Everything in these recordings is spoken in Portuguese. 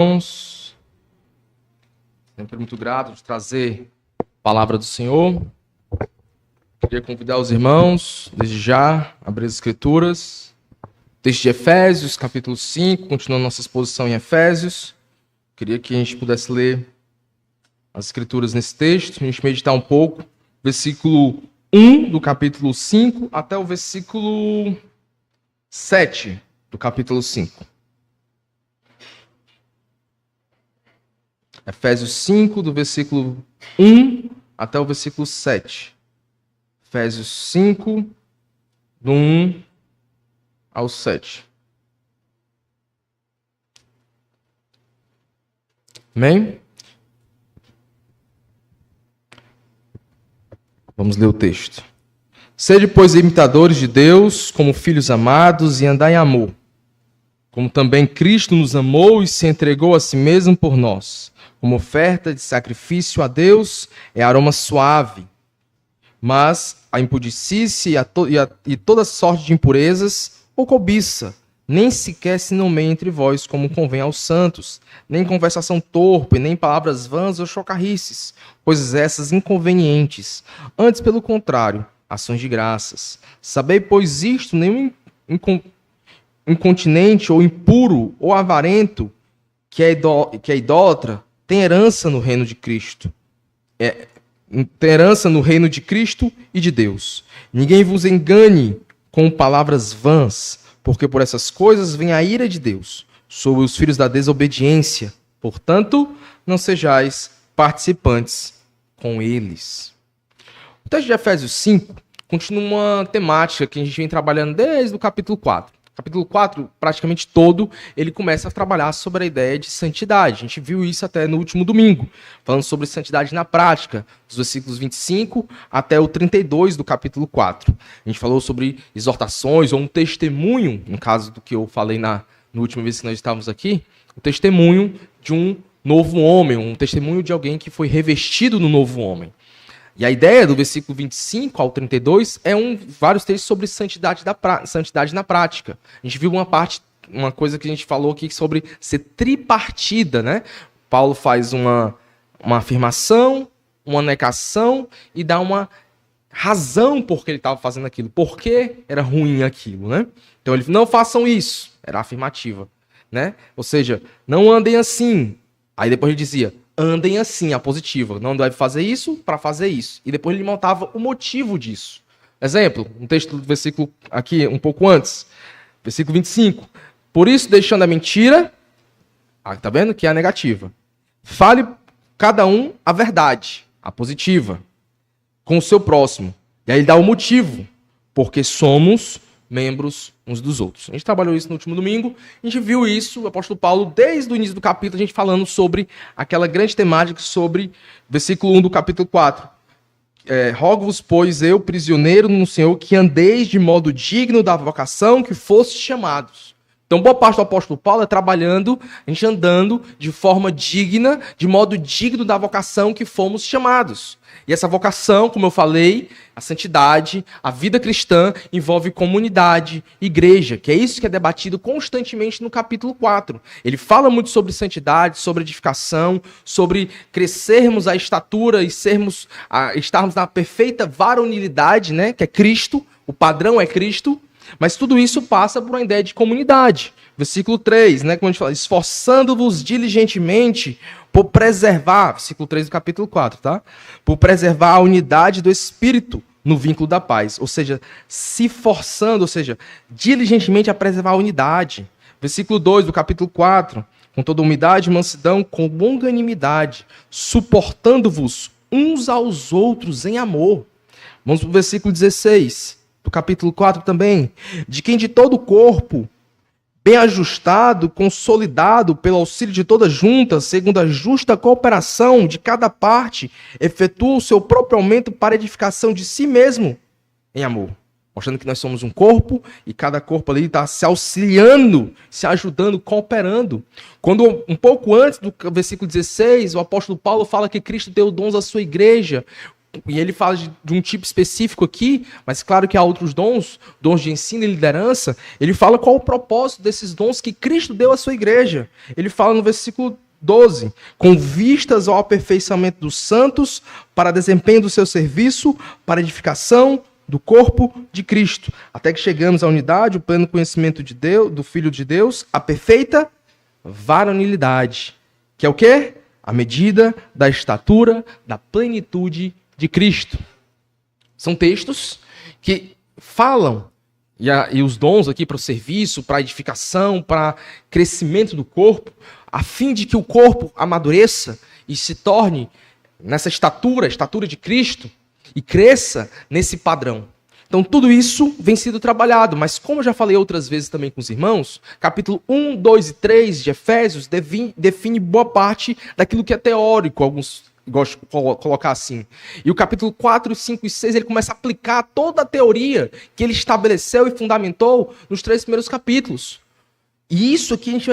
Irmãos, sempre muito grato de trazer a palavra do Senhor. Queria convidar os irmãos, desde já, a abrir as Escrituras. Texto de Efésios, capítulo 5, continuando nossa exposição em Efésios. Queria que a gente pudesse ler as Escrituras nesse texto, a gente meditar um pouco. Versículo 1 do capítulo 5 até o versículo 7 do capítulo 5. Efésios 5, do versículo 1 até o versículo 7. Efésios 5, do 1 ao 7. Amém? Vamos ler o texto. Sede, pois, imitadores de Deus, como filhos amados, e andai em amor, como também Cristo nos amou e se entregou a si mesmo por nós, como oferta de sacrifício a Deus é aroma suave. Mas a impudicícia e toda sorte de impurezas ou cobiça, nem sequer se nomeia entre vós como convém aos santos, nem conversação torpe, nem palavras vãs ou chocarrices, coisas essas inconvenientes. Antes, pelo contrário, ações de graças. Sabei, pois, isto, nenhum incontinente ou impuro ou avarento que é idólatra tem herança no reino de Cristo. Tem herança no reino de Cristo e de Deus. Ninguém vos engane com palavras vãs, porque por essas coisas vem a ira de Deus sobre os filhos da desobediência. Portanto, não sejais participantes com eles. O texto de Efésios 5 continua uma temática que a gente vem trabalhando desde o capítulo 4. Capítulo 4, praticamente todo, ele começa a trabalhar sobre a ideia de santidade. A gente viu isso até no último domingo, falando sobre santidade na prática, dos versículos 25 até o 32 do capítulo 4. A gente falou sobre exortações ou um testemunho, no caso do que eu falei no última vez que nós estávamos aqui, o testemunho de um novo homem, um testemunho de alguém que foi revestido no novo homem. E a ideia do versículo 25 ao 32 é vários textos sobre santidade na prática. A gente viu uma coisa que a gente falou aqui sobre ser tripartida, né? Paulo faz uma afirmação, uma negação e dá uma razão por que ele estava fazendo aquilo. Por que era ruim aquilo, né? Então ele não façam isso, era a afirmativa, né? Ou seja, não andem assim. Aí depois ele dizia, andem assim, a positiva. Não deve fazer isso para fazer isso. E depois ele montava o motivo disso. Exemplo, um texto do versículo aqui, um pouco antes. Versículo 25. Por isso, deixando a mentira, tá vendo que é a negativa. Fale cada um a verdade, a positiva, com o seu próximo. E aí ele dá o motivo. Porque somos membros uns dos outros. A gente trabalhou isso no último domingo, a gente viu isso, o apóstolo Paulo, desde o início do capítulo, a gente falando sobre aquela grande temática sobre versículo 1 do capítulo 4. Rogo-vos, pois, eu, prisioneiro no Senhor, que andeis de modo digno da vocação que fostes chamados. Então, boa parte do apóstolo Paulo é trabalhando, a gente andando de forma digna, de modo digno da vocação que fomos chamados. E essa vocação, como eu falei, a santidade, a vida cristã, envolve comunidade, igreja, que é isso que é debatido constantemente no capítulo 4. Ele fala muito sobre santidade, sobre edificação, sobre crescermos a estatura e estarmos na perfeita varonilidade, né, que é Cristo, o padrão é Cristo, mas tudo isso passa por uma ideia de comunidade. Versículo 3, né, como a gente fala, esforçando-vos diligentemente por preservar, versículo 3 do capítulo 4, tá? Por preservar a unidade do Espírito no vínculo da paz. Ou seja, se forçando, ou seja, diligentemente a preservar a unidade. Versículo 2 do capítulo 4, com toda humildade e mansidão, com longanimidade, suportando-vos uns aos outros em amor. Vamos para o versículo 16 do capítulo 4 também. De quem de todo o corpo, bem ajustado, consolidado pelo auxílio de toda junta, segundo a justa cooperação de cada parte, efetua o seu próprio aumento para edificação de si mesmo em amor. Mostrando que nós somos um corpo e cada corpo ali está se auxiliando, se ajudando, cooperando. Quando um pouco antes do versículo 16, o apóstolo Paulo fala que Cristo deu dons à sua igreja e ele fala de um tipo específico aqui, mas claro que há outros dons de ensino e liderança. Ele fala qual o propósito desses dons que Cristo deu à sua igreja. Ele fala no versículo 12, com vistas ao aperfeiçoamento dos santos, para desempenho do seu serviço, para edificação do corpo de Cristo, até que chegamos à unidade, o pleno conhecimento de Deus, do Filho de Deus, a perfeita varonilidade, que é o quê? A medida da estatura da plenitude de Cristo. São textos que falam, e os dons aqui para o serviço, para a edificação, para crescimento do corpo, a fim de que o corpo amadureça e se torne nessa estatura de Cristo, e cresça nesse padrão. Então tudo isso vem sendo trabalhado, mas como eu já falei outras vezes também com os irmãos, capítulo 1, 2 e 3 de Efésios define boa parte daquilo que é teórico, alguns gostam de colocar assim. E o capítulo 4, 5 e 6 ele começa a aplicar toda a teoria que ele estabeleceu e fundamentou nos 3 primeiros capítulos. E isso aqui a gente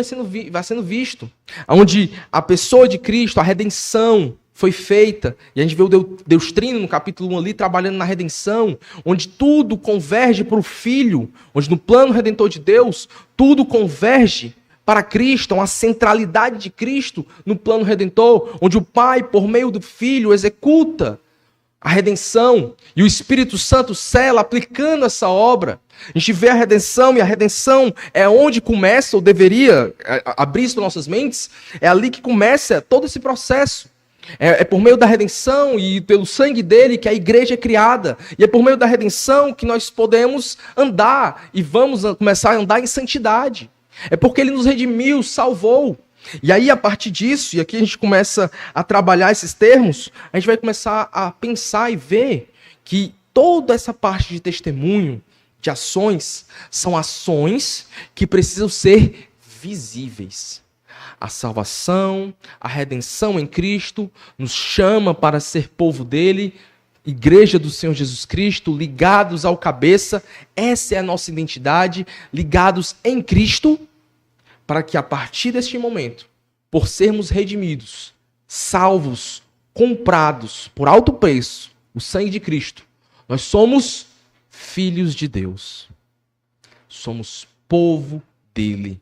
vai sendo visto, onde a pessoa de Cristo, a redenção, foi feita, e a gente vê o Deus Trino no capítulo 1 ali, trabalhando na redenção, onde tudo converge para o Filho, onde no plano redentor de Deus, tudo converge para Cristo, uma centralidade de Cristo no plano redentor, onde o Pai, por meio do Filho, executa a redenção, e o Espírito Santo sela, aplicando essa obra. A gente vê a redenção, e a redenção é onde começa, ou deveria abrir isso para nossas mentes, é ali que começa todo esse processo. É por meio da redenção e pelo sangue dele que a igreja é criada. E é por meio da redenção que nós podemos andar e vamos começar a andar em santidade. É porque ele nos redimiu, salvou. E aí, a partir disso, e aqui a gente começa a trabalhar esses termos, a gente vai começar a pensar e ver que toda essa parte de testemunho, de ações, são ações que precisam ser visíveis. A salvação, a redenção em Cristo nos chama para ser povo dele, igreja do Senhor Jesus Cristo, ligados ao cabeça. Essa é a nossa identidade, ligados em Cristo, para que a partir deste momento, por sermos redimidos, salvos, comprados por alto preço, o sangue de Cristo, nós somos filhos de Deus. Somos povo dele.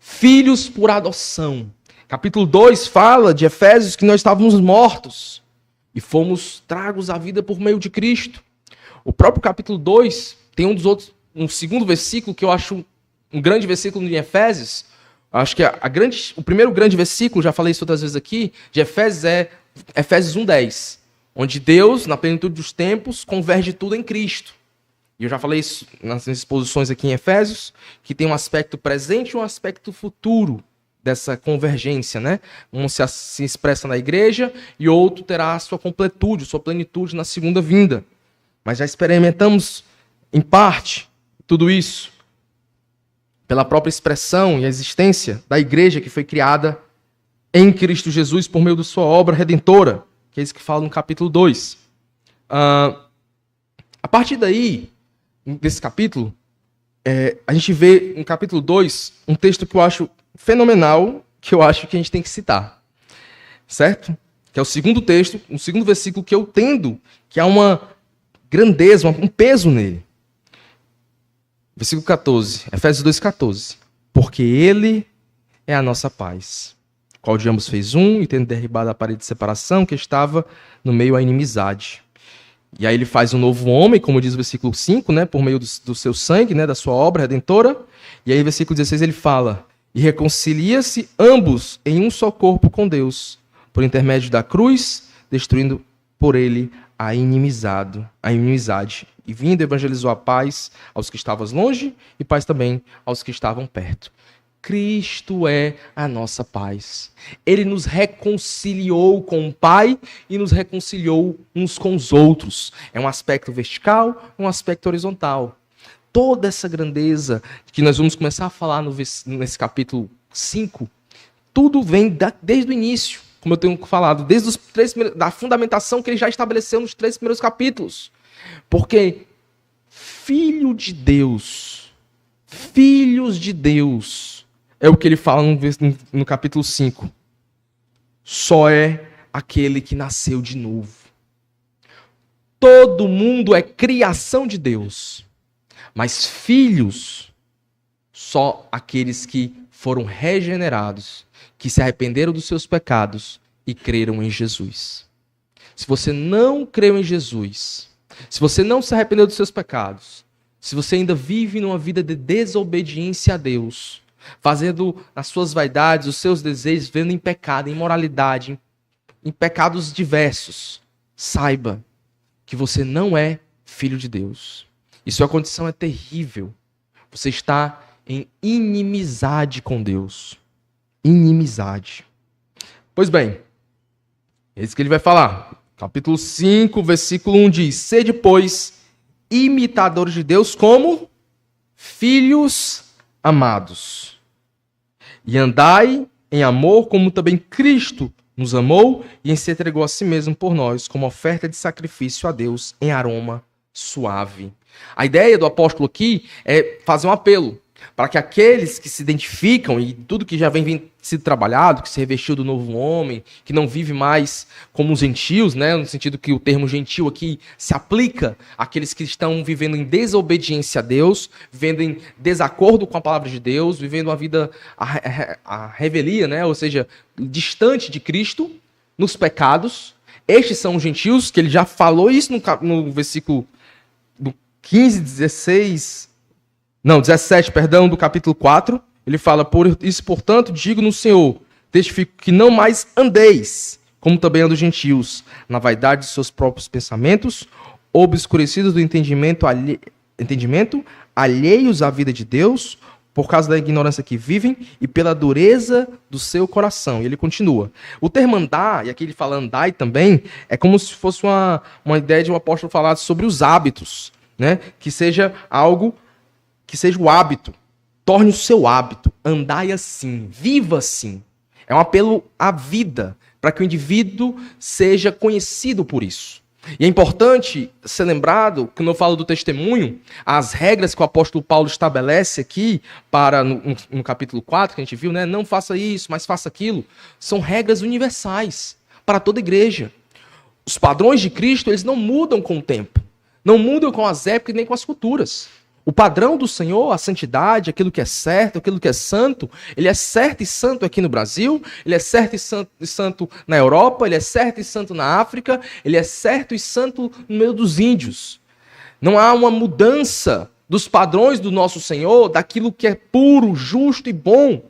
Filhos por adoção. Capítulo 2 fala de Efésios que nós estávamos mortos e fomos tragos à vida por meio de Cristo. O próprio capítulo 2 tem um segundo versículo que eu acho um grande versículo de Efésios. Acho que o primeiro grande versículo, já falei isso outras vezes aqui, de Efésios é Efésios 1:10, onde Deus, na plenitude dos tempos, converge tudo em Cristo. E eu já falei isso nas exposições aqui em Efésios, que tem um aspecto presente e um aspecto futuro dessa convergência, né? Um se expressa na igreja e outro terá a sua completude, sua plenitude na segunda vinda. Mas já experimentamos, em parte, tudo isso pela própria expressão e a existência da igreja que foi criada em Cristo Jesus por meio da sua obra redentora, que é isso que fala no capítulo 2. A partir daí, desse capítulo, a gente vê no capítulo 2 um texto que eu acho fenomenal, que eu acho que a gente tem que citar. Certo? Que é o segundo texto, o segundo versículo que eu entendo que há uma grandeza, um peso nele. Versículo 14, Efésios 2:14. Porque ele é a nossa paz, qual de ambos fez um, e tendo derribado a parede de separação que estava no meio à inimizade. E aí ele faz um novo homem, como diz o versículo 5, né, por meio do seu sangue, né, da sua obra redentora. E aí no versículo 16 ele fala: e reconcilia-se ambos em um só corpo com Deus, por intermédio da cruz, destruindo por ele a inimizade. E vindo evangelizou a paz aos que estavam longe e paz também aos que estavam perto. Cristo é a nossa paz. Ele nos reconciliou com o Pai e nos reconciliou uns com os outros. É um aspecto vertical, um aspecto horizontal. Toda essa grandeza que nós vamos começar a falar nesse capítulo 5, tudo vem desde o início, como eu tenho falado, desde os da fundamentação que ele já estabeleceu nos 3 primeiros capítulos. Porque filhos de Deus, é o que ele fala no capítulo 5. Só é aquele que nasceu de novo. Todo mundo é criação de Deus, mas filhos só aqueles que foram regenerados, que se arrependeram dos seus pecados e creram em Jesus. Se você não creu em Jesus, se você não se arrependeu dos seus pecados, se você ainda vive numa vida de desobediência a Deus, fazendo as suas vaidades, os seus desejos, vivendo em pecado, em imoralidade, em pecados diversos, saiba que você não é filho de Deus. E sua condição é terrível. Você está em inimizade com Deus. Inimizade. Pois bem, é isso que ele vai falar. Capítulo 5, versículo 1 diz: sede, pois, imitadores de Deus como filhos amados. E andai em amor como também Cristo nos amou e se entregou a si mesmo por nós como oferta de sacrifício a Deus em aroma suave. A ideia do apóstolo aqui é fazer um apelo para que aqueles que se identificam e tudo que já vem sido trabalhado, que se revestiu do novo homem, que não vive mais como os gentios, né, no sentido que o termo gentil aqui se aplica àqueles que estão vivendo em desobediência a Deus, vivendo em desacordo com a palavra de Deus, vivendo uma vida a revelia, né, ou seja, distante de Cristo, nos pecados. Estes são os gentios, que ele já falou isso no versículo do 17, do capítulo 4, ele fala: por isso, portanto, digo no Senhor, testifico que não mais andeis, como também andam os gentios, na vaidade de seus próprios pensamentos, obscurecidos do entendimento, alheios à vida de Deus, por causa da ignorância que vivem e pela dureza do seu coração. E ele continua. O termo andar, e aqui ele fala andai também, é como se fosse uma ideia de um apóstolo falar sobre os hábitos, né? Que seja algo que seja o hábito, torne o seu hábito, andai assim, viva assim. É um apelo à vida, para que o indivíduo seja conhecido por isso. E é importante ser lembrado, quando eu falo do testemunho, as regras que o apóstolo Paulo estabelece aqui, no capítulo 4, que a gente viu, né? Não faça isso, mas faça aquilo, são regras universais para toda igreja. Os padrões de Cristo, eles não mudam com o tempo, não mudam com as épocas nem com as culturas. O padrão do Senhor, a santidade, aquilo que é certo, aquilo que é santo, ele é certo e santo aqui no Brasil, ele é certo e santo na Europa, ele é certo e santo na África, ele é certo e santo no meio dos índios. Não há uma mudança dos padrões do nosso Senhor, daquilo que é puro, justo e bom,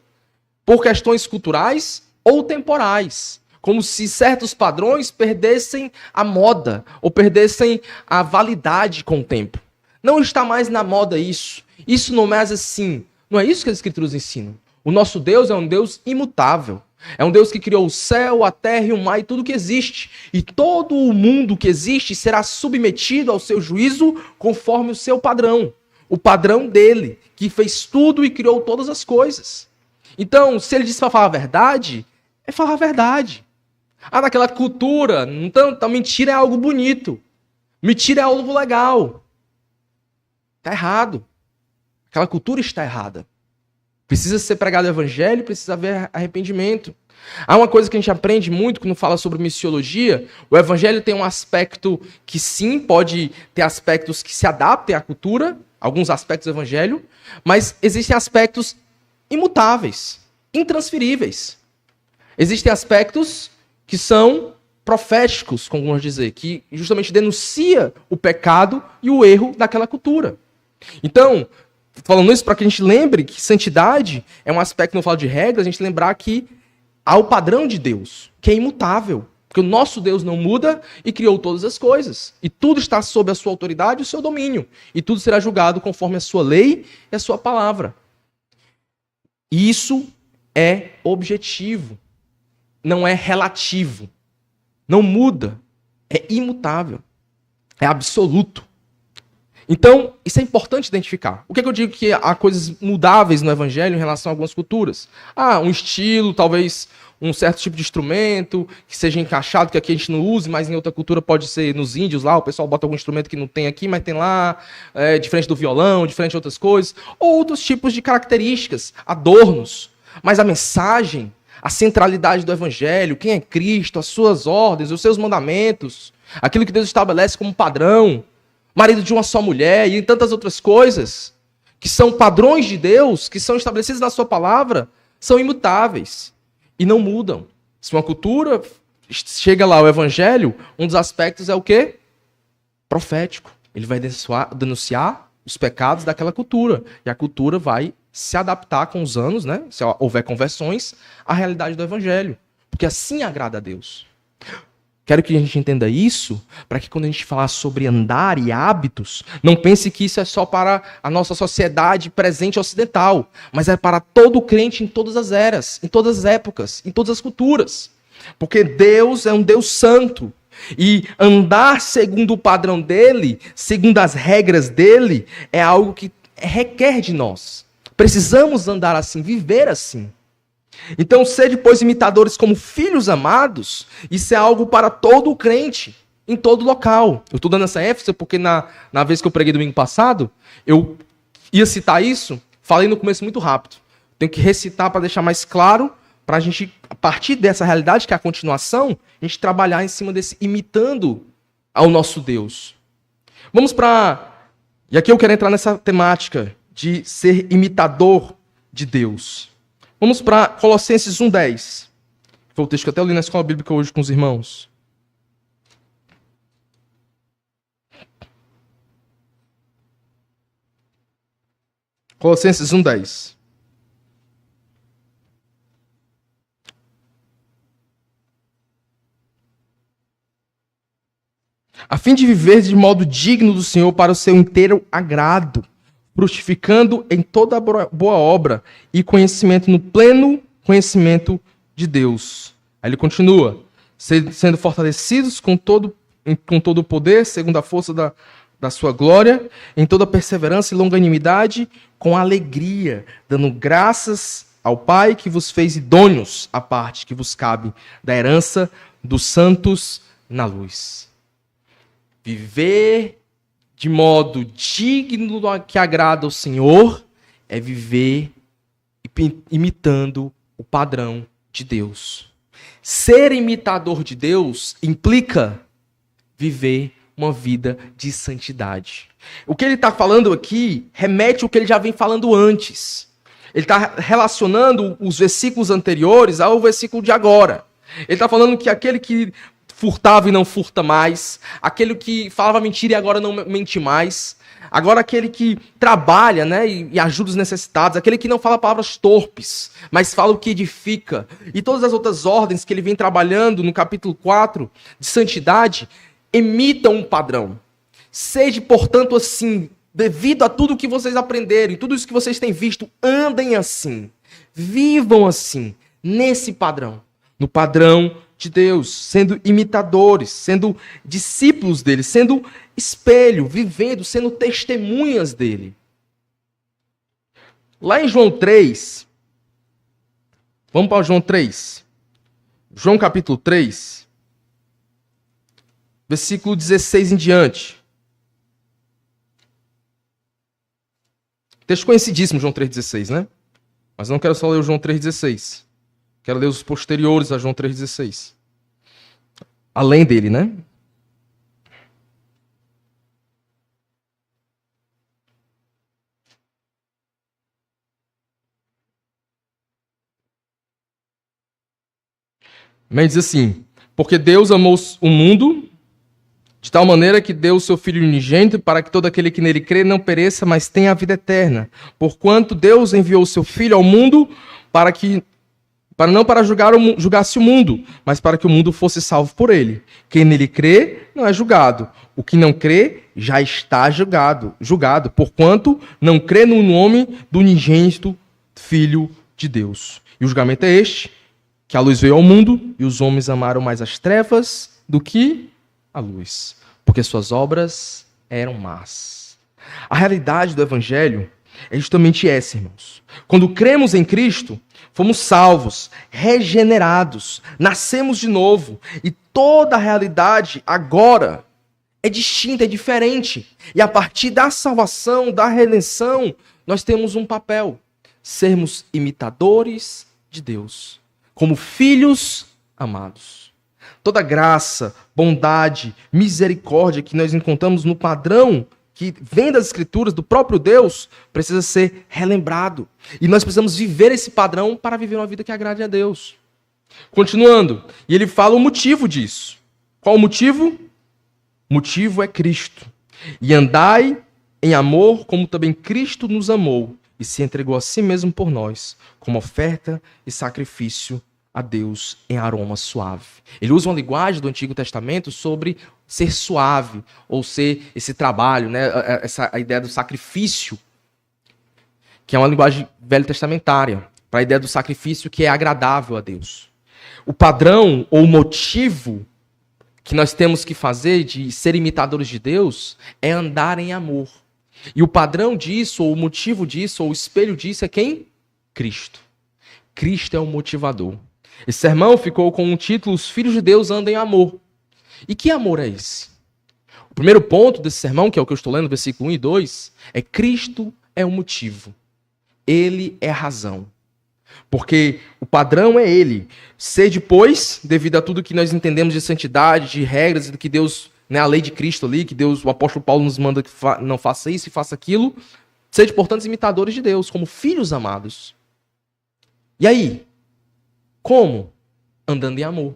por questões culturais ou temporais. Como se certos padrões perdessem a moda ou perdessem a validade com o tempo. Não está mais na moda isso. Isso não é mais assim. Não é isso que as Escrituras ensinam. O nosso Deus é um Deus imutável. É um Deus que criou o céu, a terra e o mar e tudo que existe. E todo o mundo que existe será submetido ao seu juízo conforme o seu padrão. O padrão dele, que fez tudo e criou todas as coisas. Então, se ele disse para falar a verdade, é falar a verdade. Naquela cultura, então, mentira é algo bonito. Mentira é algo legal. Está errado. Aquela cultura está errada. Precisa ser pregado o evangelho, precisa haver arrependimento. Há uma coisa que a gente aprende muito quando fala sobre missiologia. O evangelho tem um aspecto que sim, pode ter aspectos que se adaptem à cultura, alguns aspectos do evangelho, mas existem aspectos imutáveis, intransferíveis. Existem aspectos que são proféticos, como vamos dizer, que justamente denuncia o pecado e o erro daquela cultura. Então, falando isso para que a gente lembre que santidade é um aspecto, não falo de regras, a gente lembrar que há o padrão de Deus, que é imutável. Porque o nosso Deus não muda e criou todas as coisas. E tudo está sob a sua autoridade e o seu domínio. E tudo será julgado conforme a sua lei e a sua palavra. Isso é objetivo. Não é relativo. Não muda. É imutável. É absoluto. Então, isso é importante identificar. O que é que eu digo que há coisas mudáveis no evangelho em relação a algumas culturas? Um estilo, talvez um certo tipo de instrumento que seja encaixado, que aqui a gente não use, mas em outra cultura pode ser nos índios lá, o pessoal bota algum instrumento que não tem aqui, mas tem lá, diferente do violão, diferente de outras coisas. Ou outros tipos de características, adornos. Mas a a centralidade do evangelho, quem é Cristo, as suas ordens, os seus mandamentos, aquilo que Deus estabelece como padrão, marido de uma só mulher e tantas outras coisas, que são padrões de Deus, que são estabelecidos na sua palavra, são imutáveis e não mudam. Se uma cultura chega lá o evangelho, um dos aspectos é o quê? Profético. Ele vai denunciar os pecados daquela cultura. E a cultura vai se adaptar com os anos, né? Se houver conversões, à realidade do evangelho. Porque assim agrada a Deus. Quero que a gente entenda isso, para que quando a gente falar sobre andar e hábitos, não pense que isso é só para a nossa sociedade presente ocidental, mas é para todo crente em todas as eras, em todas as épocas, em todas as culturas. Porque Deus é um Deus santo. E andar segundo o padrão dele, segundo as regras dele, é algo que requer de nós. Precisamos andar assim, viver assim. Então, sede, pois, imitadores como filhos amados, isso é algo para todo o crente, em todo local. Eu estou dando essa ênfase porque na vez que eu preguei domingo passado, eu ia citar isso, falei no começo muito rápido. Tenho que recitar para deixar mais claro, para a gente, a partir dessa realidade, que é a continuação, a gente trabalhar em cima desse imitando ao nosso Deus. Vamos para... E aqui eu quero entrar nessa temática de ser imitador de Deus. Vamos para Colossenses 1:10. Foi o texto que eu até li na escola bíblica hoje com os irmãos. Colossenses 1:10. A fim de viver de modo digno do Senhor para o seu inteiro agrado, frutificando em toda boa obra e conhecimento no pleno conhecimento de Deus. Aí ele continua, sendo fortalecidos com todo o poder, segundo a força da sua glória, em toda perseverança e longanimidade, com alegria, dando graças ao Pai que vos fez idôneos à parte que vos cabe da herança dos santos na luz. Viver de modo digno que agrada ao Senhor é viver imitando o padrão de Deus. Ser imitador de Deus implica viver uma vida de santidade. O que ele está falando aqui remete ao que ele já vem falando antes. Ele está relacionando os versículos anteriores ao versículo de agora. Ele está falando que aquele que furtava e não furta mais, aquele que falava mentira e agora não mente mais, agora aquele que trabalha, né, e ajuda os necessitados, aquele que não fala palavras torpes, mas fala o que edifica, e todas as outras ordens que ele vem trabalhando no capítulo 4 de santidade, imitam um padrão. Sede, portanto, assim, devido a tudo que vocês aprenderem, tudo isso que vocês têm visto, andem assim, vivam assim, nesse padrão, no padrão de Deus, sendo imitadores, sendo discípulos dele, sendo espelho, vivendo, sendo testemunhas dele. Lá em João 3, vamos para João 3. João capítulo 3, versículo 16 em diante. Texto conhecidíssimo, João 3,16, né? Mas não quero só ler o João 3,16. Quero ler os posteriores a João 3,16. Além dele, né? Mas diz assim: porque Deus amou o mundo de tal maneira que deu o seu Filho unigênito para que todo aquele que nele crê não pereça, mas tenha a vida eterna. Porquanto Deus enviou o seu Filho ao mundo não para julgasse o mundo, mas para que o mundo fosse salvo por ele. Quem nele crê não é julgado. O que não crê já está julgado, porquanto não crê no nome do unigênito Filho de Deus. E o julgamento é este, que a luz veio ao mundo e os homens amaram mais as trevas do que a luz, porque suas obras eram más. A realidade do Evangelho é justamente essa, irmãos. Quando cremos em Cristo, fomos salvos, regenerados, nascemos de novo. E toda a realidade agora é distinta, é diferente. E a partir da salvação, da redenção, nós temos um papel: sermos imitadores de Deus. como filhos amados. Toda graça, bondade, misericórdia que nós encontramos no padrão que vem das Escrituras, do próprio Deus, precisa ser relembrado. E nós precisamos viver esse padrão para viver uma vida que agrade a Deus. Continuando, e ele fala o motivo disso. Qual o motivo? O motivo é Cristo. E andai em amor, como também Cristo nos amou e se entregou a si mesmo por nós, como oferta e sacrifício a Deus em aroma suave. Ele usa uma linguagem do Antigo Testamento sobre ser suave, ou ser esse trabalho, né? A ideia do sacrifício, que é uma linguagem velho-testamentária, para a ideia do sacrifício que é agradável a Deus. O padrão ou o motivo que nós temos que fazer de ser imitadores de Deus é andar em amor. E o padrão disso, ou o motivo disso, ou o espelho disso é quem? Cristo. Cristo é o motivador. Esse sermão ficou com um título: Os Filhos de Deus andam em amor. E que amor é esse? O primeiro ponto desse sermão, que é o que eu estou lendo, versículo 1 e 2, é Cristo é o motivo. Ele é a razão. Porque o padrão é ele. Sede, pois, devido a tudo que nós entendemos de santidade, de regras, do que Deus, né, a lei de Cristo ali, que Deus, o apóstolo Paulo nos manda que não faça isso e faça aquilo. Sede, portanto, imitadores de Deus, como filhos amados. E aí? Como? Andando em amor.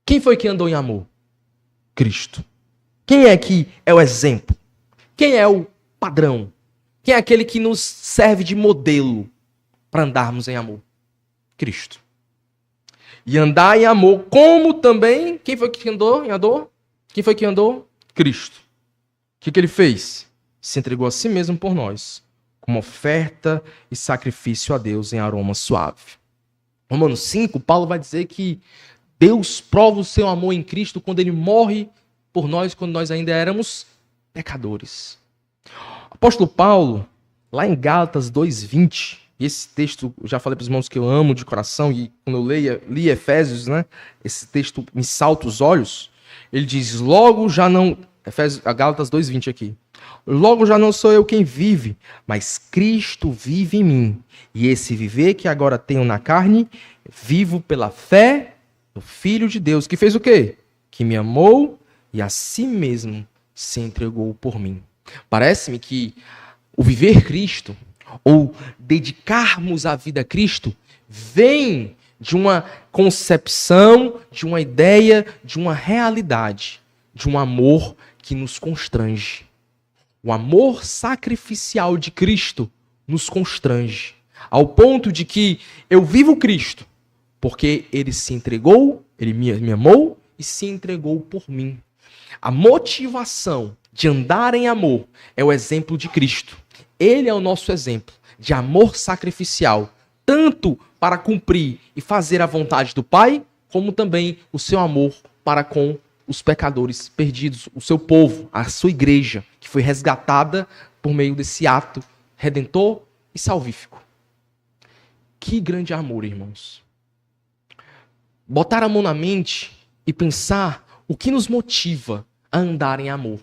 Quem foi que andou em amor? Cristo. Quem é que é o exemplo? Quem é o padrão? Quem é aquele que nos serve de modelo para andarmos em amor? Cristo. E andar em amor, como também... Quem foi que andou em amor? Quem foi que andou? Cristo. O que ele fez? Se entregou a si mesmo por nós, como oferta e sacrifício a Deus em aroma suave. Romanos 5, Paulo vai dizer que Deus prova o seu amor em Cristo quando ele morre por nós, quando nós ainda éramos pecadores. O apóstolo Paulo, lá em Gálatas 2:20, e esse texto, eu já falei para os irmãos que eu amo de coração, e quando eu li Efésios, né, esse texto me salta os olhos. Ele diz: logo já não... Gálatas 2:20 aqui. Logo já não sou eu quem vive, mas Cristo vive em mim. E esse viver que agora tenho na carne, vivo pela fé no Filho de Deus, que fez o quê? Que me amou e a si mesmo se entregou por mim. Parece-me que o viver Cristo, ou dedicarmos a vida a Cristo, vem de uma concepção, de uma ideia, de uma realidade, de um amor que nos constrange. O amor sacrificial de Cristo nos constrange, ao ponto de que eu vivo Cristo, porque ele se entregou, ele me amou e se entregou por mim. A motivação de andar em amor é o exemplo de Cristo. Ele é o nosso exemplo de amor sacrificial, tanto para cumprir e fazer a vontade do Pai, como também o seu amor para com os pecadores perdidos, o seu povo, a sua igreja, que foi resgatada por meio desse ato redentor e salvífico. Que grande amor, irmãos. Botar a mão na mente e pensar o que nos motiva a andar em amor.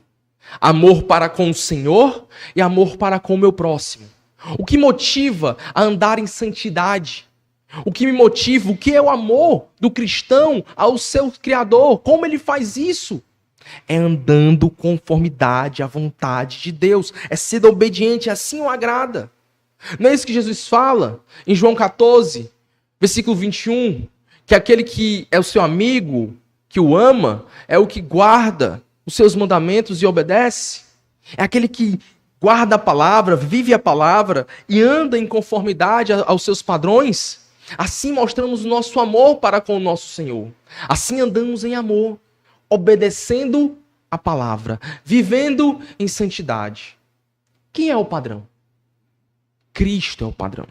Amor para com o Senhor e amor para com o meu próximo. O que motiva a andar em santidade? O que me motiva, o que é o amor do cristão ao seu Criador? Como ele faz isso? É andando conformidade à vontade de Deus. É ser obediente, assim o agrada. Não é isso que Jesus fala em João 14, versículo 21? Que aquele que é o seu amigo, que o ama, é o que guarda os seus mandamentos e obedece. É aquele que guarda a palavra, vive a palavra e anda em conformidade aos seus padrões. Assim mostramos o nosso amor para com o nosso Senhor. Assim andamos em amor, obedecendo a palavra, vivendo em santidade. Quem é o padrão? Cristo é o padrão.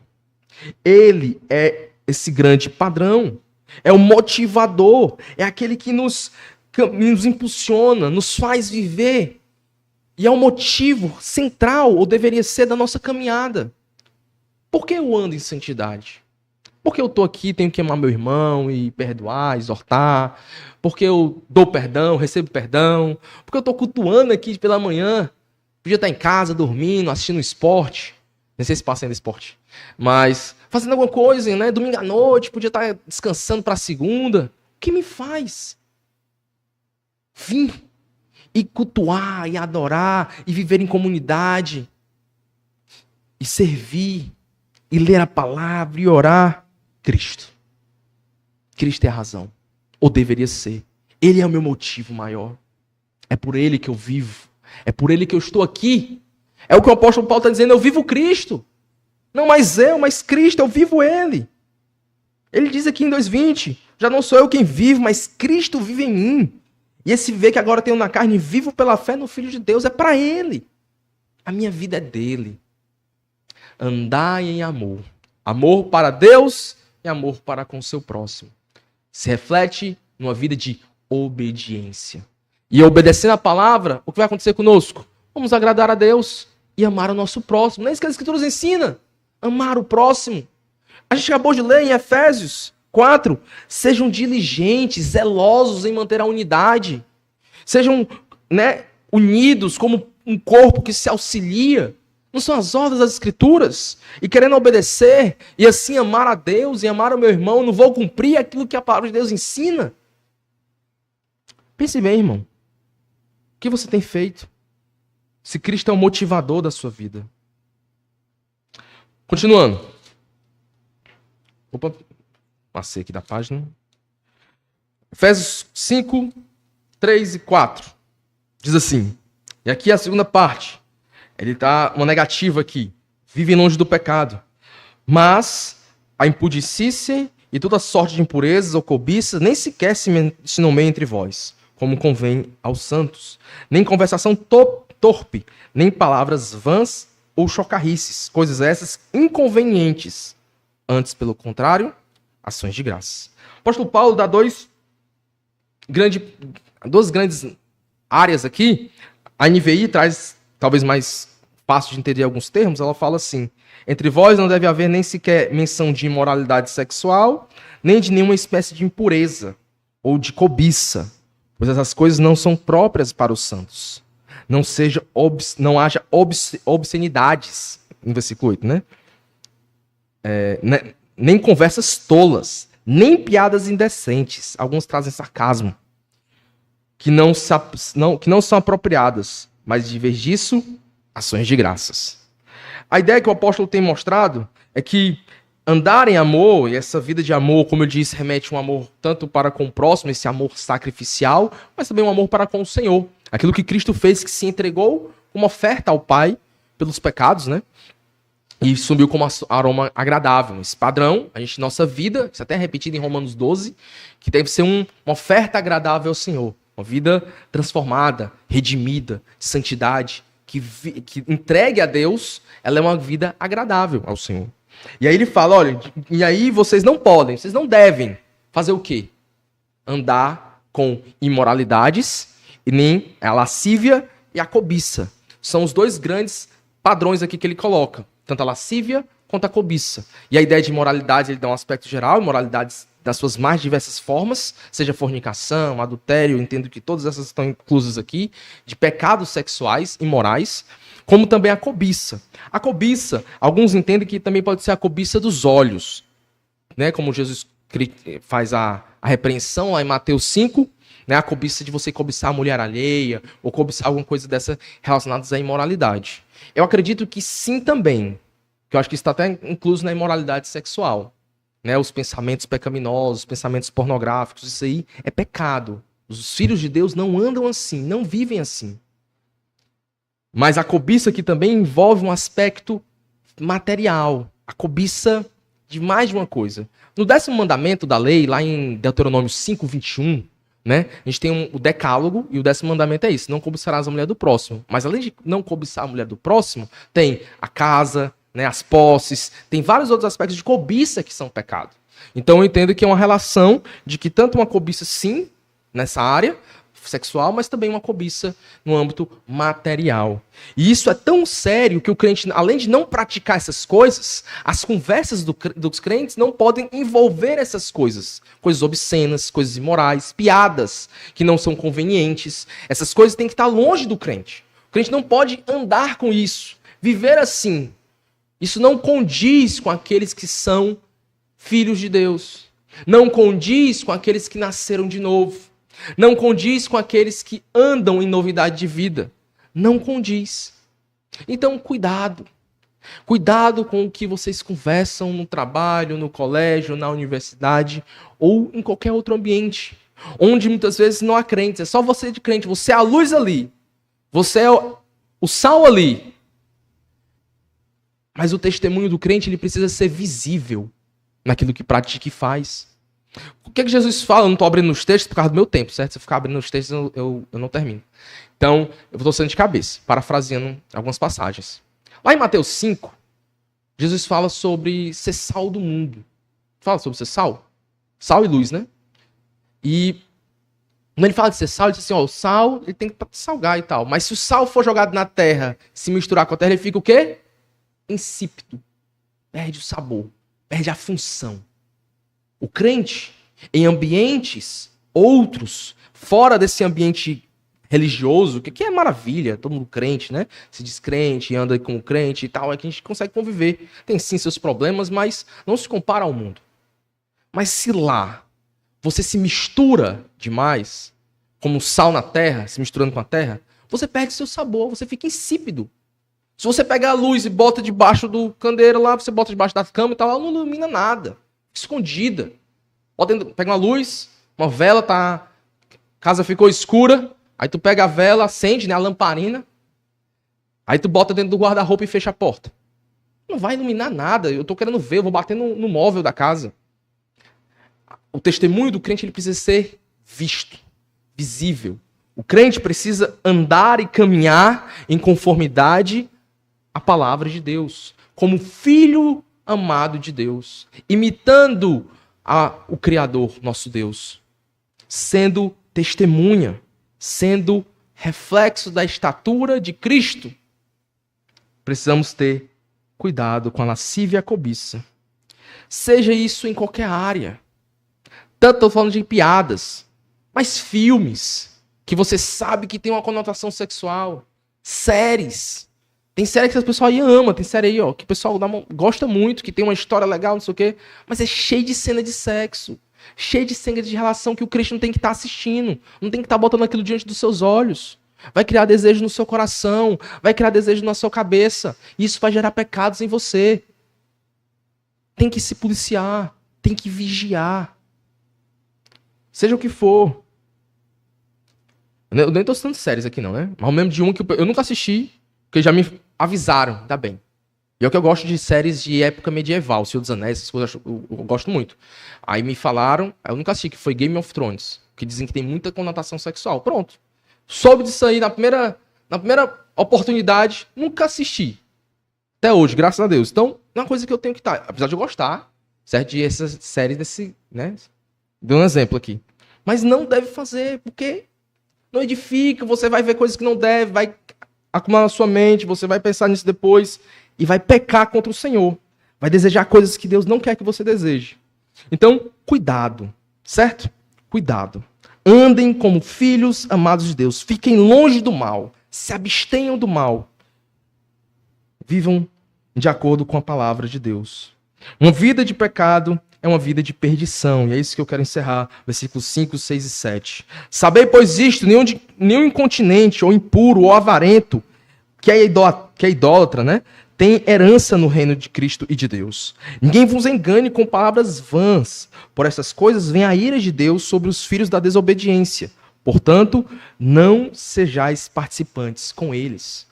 Ele é esse grande padrão. É o motivador. É aquele que nos impulsiona, nos faz viver. E é o motivo central, ou deveria ser, da nossa caminhada. Por que eu ando em santidade? Porque eu estou aqui, tenho que amar meu irmão e perdoar, exortar. Porque eu dou perdão, recebo perdão. Porque eu estou cultuando aqui pela manhã. Podia estar em casa, dormindo, assistindo esporte. Nem sei se passa ainda esporte. Mas fazendo alguma coisa, né? Domingo à noite, podia estar descansando para segunda. O que me faz vir e cultuar, e adorar, e viver em comunidade, e servir, e ler a palavra, e orar? Cristo. Cristo é a razão. Ou deveria ser. Ele é o meu motivo maior. É por ele que eu vivo. É por ele que eu estou aqui. É o que o apóstolo Paulo está dizendo, eu vivo Cristo. Não mais eu, mas Cristo, eu vivo ele. Ele diz aqui em 2:20, já não sou eu quem vivo, mas Cristo vive em mim. E esse viver que agora tenho na carne, vivo pela fé no Filho de Deus, é para ele. A minha vida é dele. Andai em amor. Amor para Deus e amor para com o seu próximo. Se reflete numa vida de obediência. E obedecendo a palavra, o que vai acontecer conosco? Vamos agradar a Deus e amar o nosso próximo. Não é isso que as Escrituras ensinam. Amar o próximo. A gente acabou de ler em Efésios 4. Sejam diligentes, zelosos em manter a unidade. Sejam, unidos como um corpo que se auxilia. Não são as ordens das Escrituras? E querendo obedecer e assim amar a Deus e amar o meu irmão, não vou cumprir aquilo que a palavra de Deus ensina? Pense bem, irmão. O que você tem feito? Se Cristo é o motivador da sua vida. Continuando. Opa, passei aqui da página. Efésios 5, 3 e 4. Diz assim, e aqui é a segunda parte. Ele está uma negativa aqui. Vivem longe do pecado. Mas a impudicícia e toda sorte de impurezas ou cobiças nem sequer se nomeia entre vós, como convém aos santos. Nem conversação torpe, nem palavras vãs ou chocarrices, coisas essas inconvenientes. Antes, pelo contrário, ações de graça. O apóstolo Paulo dá duas grandes áreas aqui. A NVI traz, talvez mais fácil de entender alguns termos, ela fala assim, entre vós não deve haver nem sequer menção de imoralidade sexual, nem de nenhuma espécie de impureza ou de cobiça, pois essas coisas não são próprias para os santos. Não haja obscenidades, no versículo 8, né? Nem conversas tolas, nem piadas indecentes, alguns trazem sarcasmo, que não são apropriadas, mas de vez disso, ações de graças. A ideia que o apóstolo tem mostrado é que andar em amor, e essa vida de amor, como eu disse, remete um amor tanto para com o próximo, esse amor sacrificial, mas também um amor para com o Senhor. Aquilo que Cristo fez, que se entregou como oferta ao Pai pelos pecados, né? E subiu como aroma agradável. Esse padrão, nossa vida, isso até é repetido em Romanos 12, que deve ser uma oferta agradável ao Senhor. Uma vida transformada, redimida, de santidade, que entregue a Deus, ela é uma vida agradável ao Senhor. E aí ele fala, olha, e aí vocês não devem fazer o quê? Andar com imoralidades, e nem a lascívia e a cobiça. São os dois grandes padrões aqui que ele coloca. Tanto a lascívia quanto a cobiça. E a ideia de imoralidade, ele dá um aspecto geral, imoralidades das suas mais diversas formas, seja fornicação, adultério, eu entendo que todas essas estão inclusas aqui, de pecados sexuais, imorais, como também a cobiça. A cobiça, alguns entendem que também pode ser a cobiça dos olhos, né? Como Jesus faz a repreensão lá em Mateus 5, né? A cobiça de você cobiçar a mulher alheia, ou cobiçar alguma coisa dessa relacionada à imoralidade. Eu acredito que sim também, que eu acho que isso está até incluso na imoralidade sexual. Né, os pensamentos pecaminosos, os pensamentos pornográficos, isso aí é pecado. Os filhos de Deus não andam assim, não vivem assim. Mas a cobiça aqui também envolve um aspecto material. A cobiça de mais de uma coisa. No 10º mandamento da lei, lá em Deuteronômio 5:21, né, a gente tem o decálogo, e o 10º mandamento é isso, não cobiçarás a mulher do próximo. Mas além de não cobiçar a mulher do próximo, tem a casa, né, as posses, tem vários outros aspectos de cobiça que são pecado. Então eu entendo que é uma relação de que tanto uma cobiça, sim, nessa área sexual, mas também uma cobiça no âmbito material. E isso é tão sério que o crente, além de não praticar essas coisas, as conversas dos crentes não podem envolver essas coisas. Coisas obscenas, coisas imorais, piadas que não são convenientes. Essas coisas têm que estar longe do crente. O crente não pode andar com isso, viver assim, Isso não condiz com aqueles que são filhos de Deus. Não condiz com aqueles que nasceram de novo. Não condiz com aqueles que andam em novidade de vida. Não condiz. Então, cuidado. Cuidado com o que vocês conversam no trabalho, no colégio, na universidade ou em qualquer outro ambiente, onde muitas vezes não há crentes. É só você de crente. Você é a luz ali. Você é o sal ali. Mas o testemunho do crente ele precisa ser visível naquilo que pratica e faz. O que é que Jesus fala? Eu não estou abrindo os textos por causa do meu tempo, certo? Se eu ficar abrindo os textos, eu não termino. Então, eu estou sendo de cabeça, parafraseando algumas passagens. Lá em Mateus 5, Jesus fala sobre ser sal do mundo. Fala sobre ser sal? Sal e luz, né? E quando ele fala de ser sal, ele diz assim, ó, o sal ele tem que salgar e tal. Mas se o sal for jogado na terra, se misturar com a terra, ele fica o quê? Insípido. Perde o sabor, perde a função. O crente, em ambientes outros, fora desse ambiente religioso, que é maravilha, todo mundo crente, né? Se diz crente, anda com o crente e tal, é que a gente consegue conviver. Tem sim seus problemas, mas não se compara ao mundo. Mas se lá você se mistura demais, como sal na terra, se misturando com a terra, você perde seu sabor, você fica insípido. Se você pegar a luz e bota debaixo do candeeiro lá, você bota debaixo da cama e tal, ela não ilumina nada. Escondida. Pega uma luz, uma vela, a casa ficou escura, aí tu pega a vela, acende, né, a lamparina, aí tu bota dentro do guarda-roupa e fecha a porta. Não vai iluminar nada, eu tô querendo ver, eu vou bater no móvel da casa. O testemunho do crente ele precisa ser visto, visível. O crente precisa andar e caminhar em conformidade à palavra de Deus, como filho amado de Deus, imitando o Criador, nosso Deus, sendo testemunha, sendo reflexo da estatura de Cristo. Precisamos ter cuidado com a lascívia e a cobiça. Seja isso em qualquer área. Tanto estou falando de piadas, mas filmes que você sabe que tem uma conotação sexual, séries. Tem série que o pessoal aí ama, tem série aí, ó, que o pessoal gosta muito, que tem uma história legal, não sei o quê, mas é cheio de cena de sexo, cheio de cena de relação que o crente não tem que estar assistindo, não tem que estar botando aquilo diante dos seus olhos. Vai criar desejo no seu coração, vai criar desejo na sua cabeça, e isso vai gerar pecados em você. Tem que se policiar, tem que vigiar. Seja o que for. Eu nem tô citando séries aqui não, né? Mas eu lembro de um que eu nunca assisti, porque já me avisaram, ainda bem. E é o que eu gosto de séries de época medieval, Senhor dos Anéis, essas coisas eu gosto muito. Aí me falaram, eu nunca assisti, que foi Game of Thrones, que dizem que tem muita conotação sexual. Pronto. Soube disso aí na primeira oportunidade, nunca assisti. Até hoje, graças a Deus. Então, é uma coisa que eu tenho que estar. Apesar de eu gostar, certo? De essas séries desse, né? Deu um exemplo aqui. Mas não deve fazer, porque não edifica, você vai ver coisas que não deve, vai acumular na sua mente, você vai pensar nisso depois e vai pecar contra o Senhor. Vai desejar coisas que Deus não quer que você deseje. Então, cuidado, certo? Cuidado. Andem como filhos amados de Deus. Fiquem longe do mal. Se abstenham do mal. Vivam de acordo com a palavra de Deus. Uma vida de pecado é uma vida de perdição. E é isso que eu quero encerrar. Versículos 5, 6 e 7. Sabei, pois isto, nenhum incontinente, ou impuro, ou avarento, que é idólatra, né? Tem herança no reino de Cristo e de Deus. Ninguém vos engane com palavras vãs. Por essas coisas vem a ira de Deus sobre os filhos da desobediência. Portanto, não sejais participantes com eles.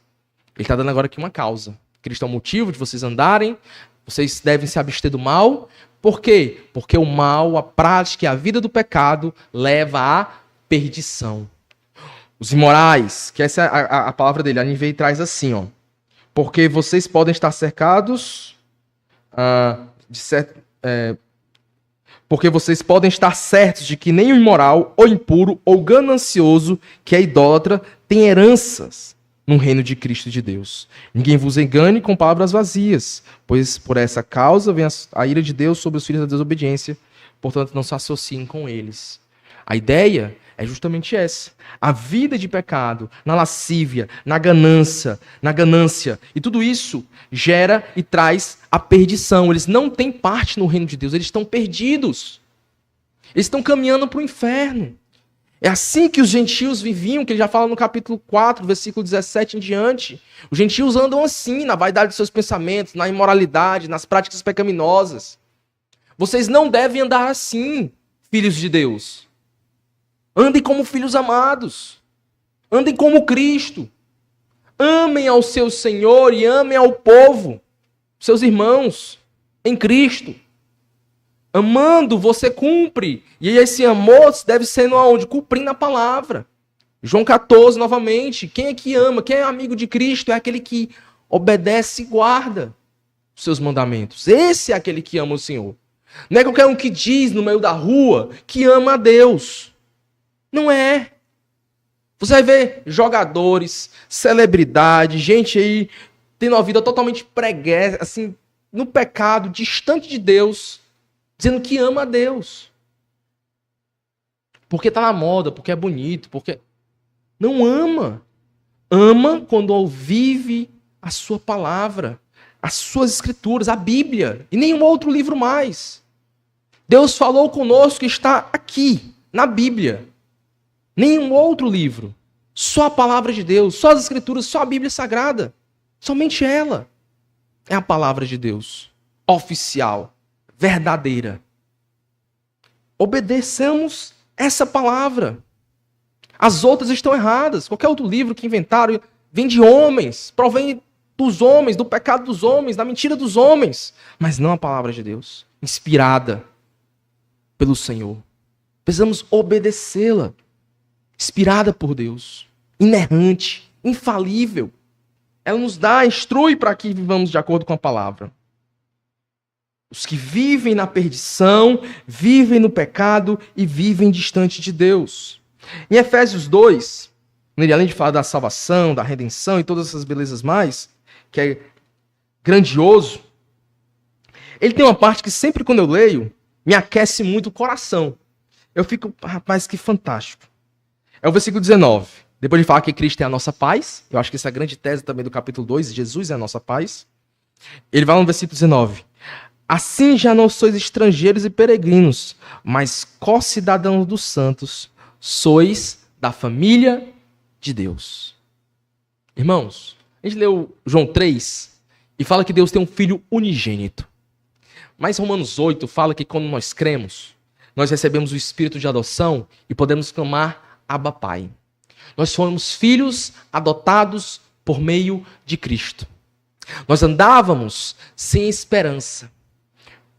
Ele está dando agora aqui uma causa. Cristo é o motivo de vocês andarem. Vocês devem se abster do mal. Por quê? Porque o mal, a prática e a vida do pecado leva à perdição. Os imorais, que essa é a palavra dele, a NVI traz assim, ó. Porque vocês podem estar cercados porque vocês podem estar certos de que nem o imoral, ou impuro, ou ganancioso, que é idólatra, tem heranças no reino de Cristo e de Deus. Ninguém vos engane com palavras vazias, pois por essa causa vem a ira de Deus sobre os filhos da desobediência, portanto não se associem com eles. A ideia é justamente essa. A vida de pecado, na lascívia, na ganância. E tudo isso gera e traz a perdição. Eles não têm parte no reino de Deus, eles estão perdidos. Eles estão caminhando para o inferno. É assim que os gentios viviam, que ele já fala no capítulo 4, versículo 17 em diante. Os gentios andam assim, na vaidade dos seus pensamentos, na imoralidade, nas práticas pecaminosas. Vocês não devem andar assim, filhos de Deus. Andem como filhos amados. Andem como Cristo. Amem ao seu Senhor e amem ao povo, seus irmãos, em Cristo. Amando, você cumpre. E esse amor deve ser onde? Cumprindo a palavra. João 14, novamente. Quem é que ama? Quem é amigo de Cristo? É aquele que obedece e guarda os seus mandamentos. Esse é aquele que ama o Senhor. Não é qualquer um que diz no meio da rua que ama a Deus. Não é. Você vai ver jogadores, celebridades, gente aí tendo uma vida totalmente preguiça, assim, no pecado, distante de Deus, dizendo que ama a Deus. Porque tá na moda, porque é bonito, porque... Não ama. Ama quando vive a sua palavra, as suas escrituras, a Bíblia, e nenhum outro livro mais. Deus falou conosco, está aqui, na Bíblia. Nenhum outro livro. Só a palavra de Deus, só as escrituras, só a Bíblia Sagrada. Somente ela é a palavra de Deus. Oficial, verdadeira. Obedeçamos essa palavra. As outras estão erradas. Qualquer outro livro que inventaram vem de homens, provém dos homens, do pecado dos homens, da mentira dos homens. Mas não a palavra de Deus, inspirada pelo Senhor. Precisamos obedecê-la. Inspirada por Deus, inerrante, infalível. Ela nos dá, instrui para que vivamos de acordo com a palavra. Os que vivem na perdição, vivem no pecado e vivem distante de Deus. Em Efésios 2, além de falar da salvação, da redenção e todas essas belezas mais, que é grandioso, ele tem uma parte que sempre quando eu leio, me aquece muito o coração. Eu fico, rapaz, que fantástico. É o versículo 19. Depois de falar que Cristo é a nossa paz, eu acho que essa é a grande tese também do capítulo 2, Jesus é a nossa paz. Ele vai no versículo 19. Assim já não sois estrangeiros e peregrinos, mas co-cidadãos dos santos, sois da família de Deus. Irmãos, a gente leu João 3 e fala que Deus tem um filho unigênito. Mas Romanos 8 fala que quando nós cremos, nós recebemos o espírito de adoção e podemos clamar Abba Pai. Nós somos filhos adotados por meio de Cristo. Nós andávamos sem esperança,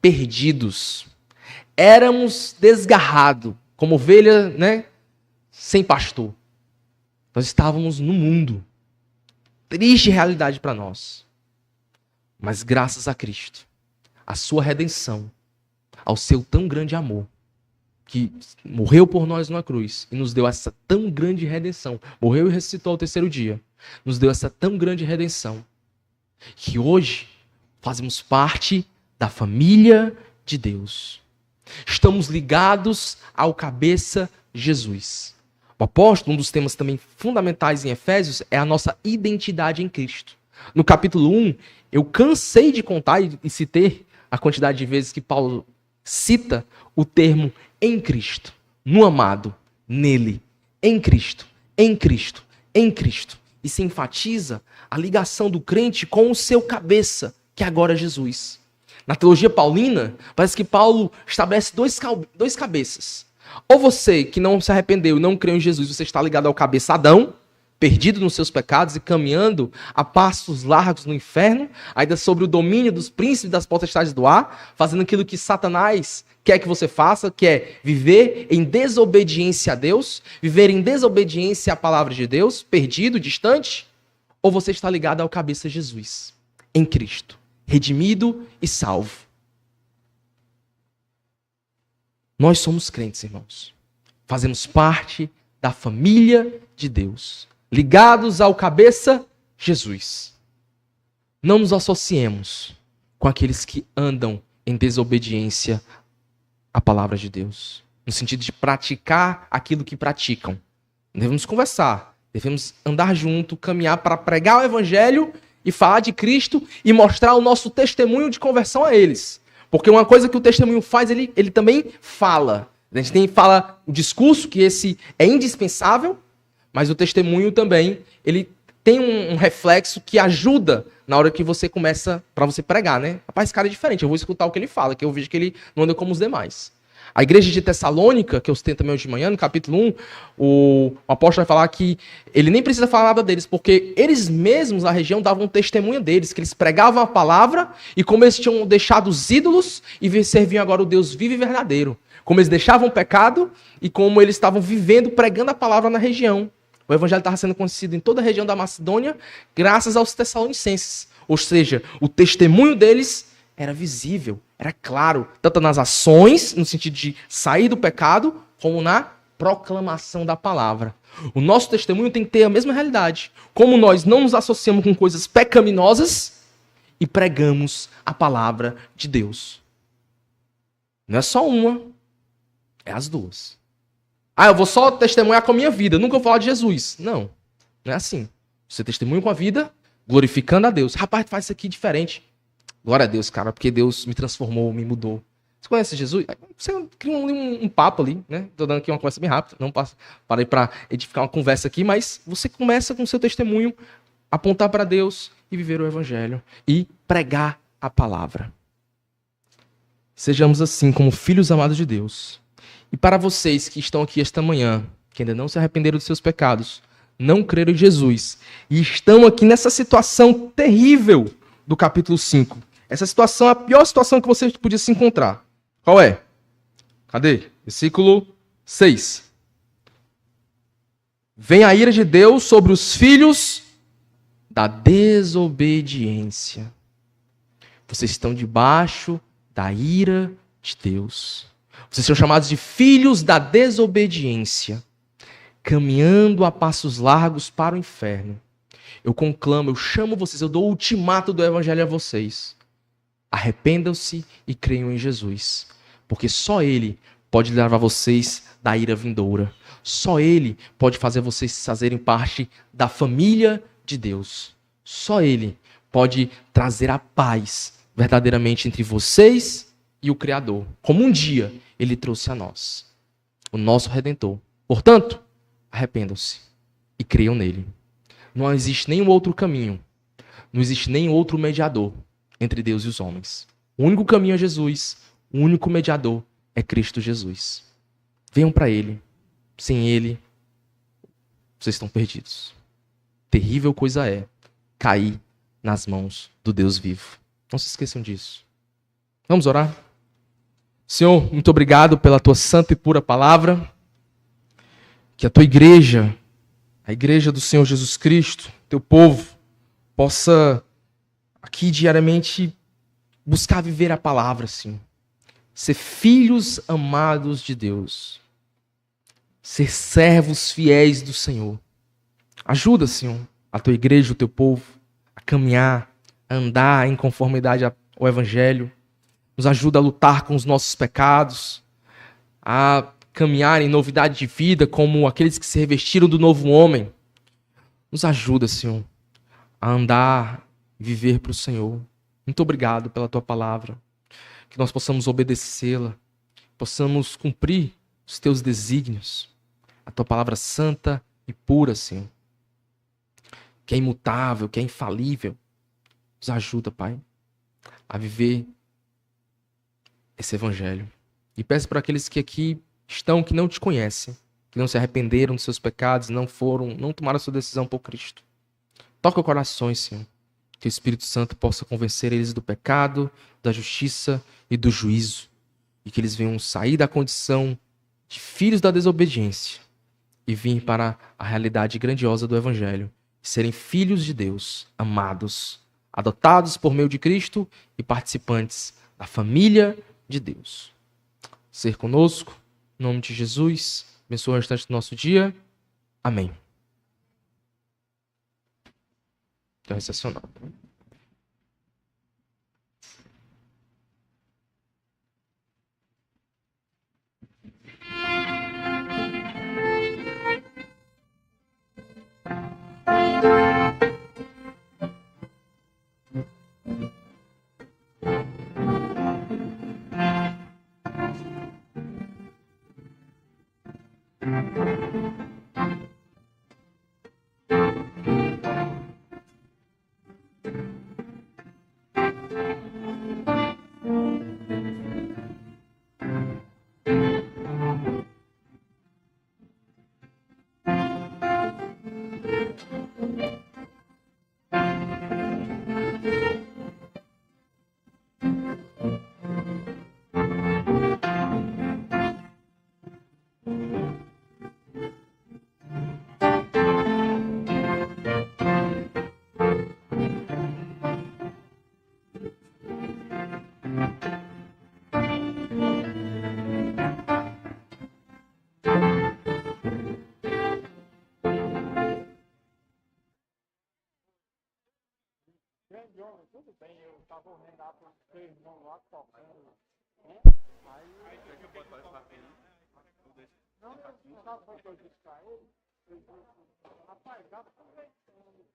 perdidos. Éramos desgarrados, como ovelha, né, sem pastor. Nós estávamos no mundo. Triste realidade para nós. Mas graças a Cristo, a sua redenção, ao seu tão grande amor, que morreu por nós numa cruz e nos deu essa tão grande redenção. Morreu e ressuscitou ao terceiro dia. Nos deu essa tão grande redenção. Que hoje fazemos parte da família de Deus. Estamos ligados ao cabeça Jesus. O apóstolo, um dos temas também fundamentais em Efésios, é a nossa identidade em Cristo. No capítulo 1, eu cansei de contar e citei a quantidade de vezes que Paulo cita o termo em Cristo, no amado, nele, em Cristo, em Cristo, em Cristo. E se enfatiza a ligação do crente com o seu cabeça, que agora é Jesus. Na teologia paulina, parece que Paulo estabelece dois cabeças. Ou você que não se arrependeu e não creu em Jesus, você está ligado ao cabeça Adão, perdido nos seus pecados e caminhando a passos largos no inferno, ainda sobre o domínio dos príncipes das potestades do ar, fazendo aquilo que Satanás quer que você faça, que é viver em desobediência a Deus, viver em desobediência à palavra de Deus, perdido, distante, ou você está ligado ao cabeça Jesus, em Cristo, redimido e salvo. Nós somos crentes, irmãos. Fazemos parte da família de Deus, ligados ao cabeça Jesus. Não nos associemos com aqueles que andam em desobediência à palavra de Deus. no sentido de praticar aquilo que praticam. Devemos conversar, devemos andar junto, caminhar para pregar o evangelho e falar de Cristo e mostrar o nosso testemunho de conversão a eles. Porque uma coisa que o testemunho faz, ele também fala. A gente fala o discurso, que esse é indispensável, mas o testemunho também, ele tem um reflexo que ajuda na hora que você começa, para você pregar, né? Rapaz, esse cara é diferente, eu vou escutar o que ele fala, que eu vejo que ele não anda como os demais. A igreja de Tessalônica, que eu citei também hoje de manhã, no capítulo 1, o apóstolo vai falar que ele nem precisa falar nada deles, porque eles mesmos, na região, davam testemunha deles, que eles pregavam a palavra, e como eles tinham deixado os ídolos, e serviam agora o Deus vivo e verdadeiro. Como eles deixavam o pecado, e como eles estavam vivendo, pregando a palavra na região. O evangelho estava sendo conhecido em toda a região da Macedônia, graças aos tessalonicenses. Ou seja, o testemunho deles era visível, era claro, tanto nas ações, no sentido de sair do pecado, como na proclamação da palavra. O nosso testemunho tem que ter a mesma realidade. Como nós não nos associamos com coisas pecaminosas e pregamos a palavra de Deus. Não é só uma, é as duas. Ah, eu vou só testemunhar com a minha vida, nunca vou falar de Jesus. Não, não é assim. Você testemunha com a vida, glorificando a Deus. Rapaz, faz isso aqui diferente. Glória a Deus, cara, porque Deus me transformou, me mudou. Você conhece Jesus? Você cria um papo ali, né? Tô dando aqui uma conversa bem rápida, não parei para edificar uma conversa aqui, mas você começa com o seu testemunho, apontar para Deus e viver o evangelho e pregar a palavra. Sejamos assim como filhos amados de Deus. E para vocês que estão aqui esta manhã, que ainda não se arrependeram dos seus pecados, não creram em Jesus, e estão aqui nessa situação terrível do capítulo 5. Essa situação é a pior situação que você podia se encontrar. Qual é? Cadê? Versículo 6. Vem a ira de Deus sobre os filhos da desobediência. Vocês estão debaixo da ira de Deus. Vocês são chamados de filhos da desobediência, caminhando a passos largos para o inferno. Eu conclamo, eu chamo vocês, eu dou o ultimato do evangelho a vocês. Arrependam-se e creiam em Jesus, porque só Ele pode levar vocês da ira vindoura. Só Ele pode fazer vocês fazerem parte da família de Deus. Só Ele pode trazer a paz verdadeiramente entre vocês e o Criador, como um dia Ele trouxe a nós, o nosso Redentor. Portanto, arrependam-se e creiam nele. Não existe nenhum outro caminho, não existe nenhum outro mediador entre Deus e os homens. O único caminho é Jesus, o único mediador é Cristo Jesus. Venham para Ele. Sem Ele, vocês estão perdidos. Terrível coisa é cair nas mãos do Deus vivo. Não se esqueçam disso. Vamos orar? Senhor, muito obrigado pela Tua santa e pura palavra. Que a Tua igreja, a igreja do Senhor Jesus Cristo, Teu povo, possa aqui diariamente buscar viver a palavra, Senhor. Ser filhos amados de Deus. Ser servos fiéis do Senhor. Ajuda, Senhor, a Tua igreja, o Teu povo, a caminhar, a andar em conformidade ao Evangelho. Nos ajuda a lutar com os nossos pecados, a caminhar em novidade de vida como aqueles que se revestiram do novo homem. Nos ajuda, Senhor, a andar e viver para o Senhor. Muito obrigado pela Tua palavra. Que nós possamos obedecê-la, possamos cumprir os Teus desígnios. A Tua palavra santa e pura, Senhor, que é imutável, que é infalível. Nos ajuda, Pai, a viver esse evangelho. E peço para aqueles que aqui estão, que não Te conhecem, que não se arrependeram dos seus pecados, não tomaram a sua decisão por Cristo. Toca os corações, Senhor. Que o Espírito Santo possa convencer eles do pecado, da justiça e do juízo. E que eles venham sair da condição de filhos da desobediência e vir para a realidade grandiosa do Evangelho. Serem filhos de Deus, amados, adotados por meio de Cristo e participantes da família de Deus. Ser conosco, em nome de Jesus. Abençoe o restante do nosso dia. Amém. Então, excepcional. Grande homem, tudo bem, eu tava ouvindo lá pro seu irmão lá tocando, né? Aí você pode fazer pra mim, não, eu não tava falando que eu disse pra ele, eu disse, rapaz, dá pra conversando.